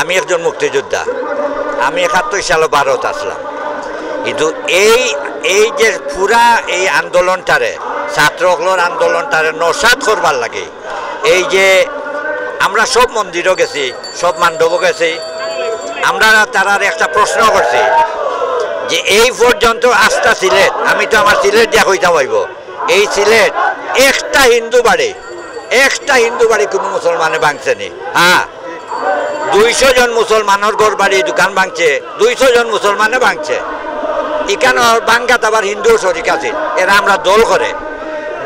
আমি একজন মুক্তিযোদ্ধা। আমি 71 সালে ভারত আসলাম, কিন্তু এই যে পুরা এই আন্দোলনটারে ছাত্রগুলোর আন্দোলনটারে নস্যাৎ করবার লাগে, এই যে আমরা সব মন্দিরও গেছি, সব মান্ডবও গেছি, আমরা তারার একটা প্রশ্ন করছি যে এই পর্যন্ত আস্থা সিলেট, আমি তো আমার সিলেট দিয়া কইতা পাইব, এই সিলেট একটা হিন্দু বাড়ি কোনো মুসলমানে ভাঙছে নি? হ্যাঁ, 200 জন মুসলমানের ঘর বাড়ি দোকান ভাঙছে, 200 জন মুসলমানে ভাঙছে। এখানে বাঙ্গাত আবার হিন্দু শরিক আছে, এরা আমরা দল করে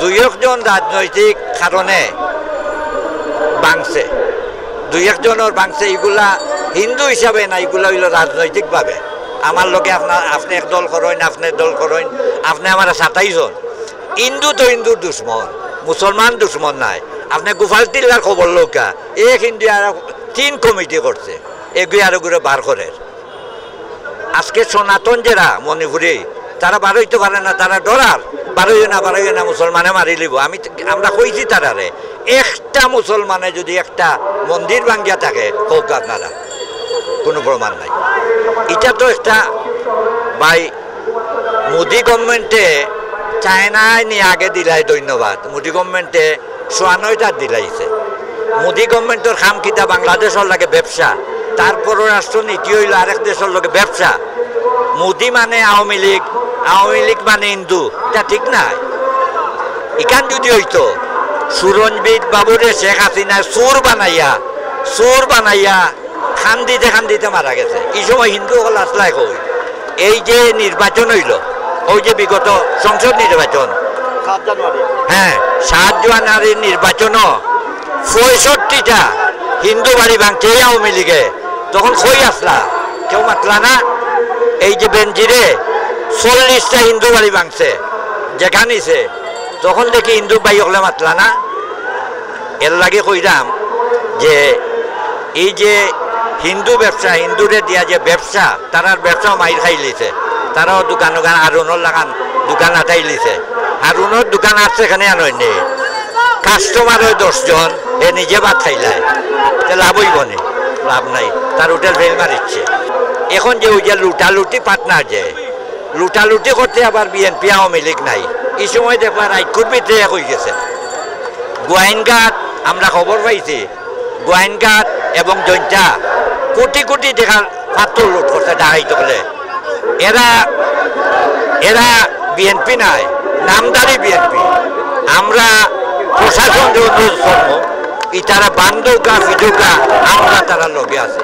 2-1 জন রাজনৈতিক কারণে ভাঙছে, 2-1 জনের ভাঙছে। এগুলা হিন্দু হিসাবে না, এগুলা হইল রাজনৈতিকভাবে। আমার লোকে আপনি এক দল করেন, আপনি দল করেন, আপনি আমার 27 জন। হিন্দু তো হিন্দুর দুশ্মন, মুসলমান দুশ্মন নাই। আপনি গোপাল টিল্লার খবর লোকা এক হিন্দু আর 3 কমিটি করছে, এগুলি আর ওগুলো বার করে। আজকে সনাতন যারা মণিপুরি, তারা বার হইতে পারে না, তারা ডরার বারোই না মুসলমানে মারি লিব। আমরা কইছি তারারে, একটা মুসলমানে যদি একটা মন্দির ভাঙ্গিয়া থাকে হোক, আপনারা কোনো প্রমাণ নাই। এটা তো একটা ভাই মোদি গভর্নমেন্টে চায়নায় নিয়ে আগে দিলাই, ধন্যবাদ। মোদি গভর্নমেন্টে 94টা দিলাইছে। মোদি গভর্নমেন্টের খাম কিতা বাংলাদেশের লাগে ব্যবসা, তার পররাষ্ট্র নীতি হইল আরেক দেশের লগে ব্যবসা। মোদি মানে আওয়ামী লীগ মানে হিন্দু, এটা ঠিক নাই। এখান যদি হইতো সুরঞ্জিত বাবুরে শেখ হাসিনা সুর বানাইয়া খান্দিতে মারা গেছে। এই সময় হিন্দু হল আসলাই কই, এই যে নির্বাচন হইল, ওই যে বিগত সংসদ নির্বাচন, 7 জানুয়ারি, হ্যাঁ 7 জানুয়ারির নির্বাচনও 65টা হিন্দু বাড়ি ভাঙছে আওয়ামী লীগে। তখন কই আসলা, কেউ মাতলা না? এই যে বেঞ্জিরে 40টা হিন্দু বাড়ি ভাঙছে যেখানেছে, তখন দেখি হিন্দু ভাই হলে মাতলা না? এর লাগে কইরাম যে এই যে হিন্দু ব্যবসা, হিন্দুরে দিয়া যে ব্যবসা, তারার ব্যবসাও মাইর খাই লিছে। তারাও দোকান হারুনের লাগান দোকান আটাই লিছে। হারুনের দোকান আসছে এখানে আনয়নি, কাস্টমার হয় 10 জন, এ নিজে ভাত খাইলায়, লাভ হইব নি? লাভ নাই, তার হোটেল ফেল মারিচ্ছে। এখন যে ওই যে লুটালুটি পার্টনার, যে লুটালুটি করতে আবার বিএনপি আওয়ামী লীগ নাই। এই সময় দেখবা রাইকুর ভিতরে হয়ে গেছে। গোয়াইনঘাট আমরা খবর পাইছি, গোয়াইনঘাট এবং জৈন্তা কোটি টাকার পাথর লুট করছে ডাকাইতে হলে। এরা বিএনপি নাই, নামদারি বিএনপি। আমরা প্রশাসন অনুরোধ করবো, ইতারা বান্ধবকা ফিজুকা আমরা তারা লগে আছে।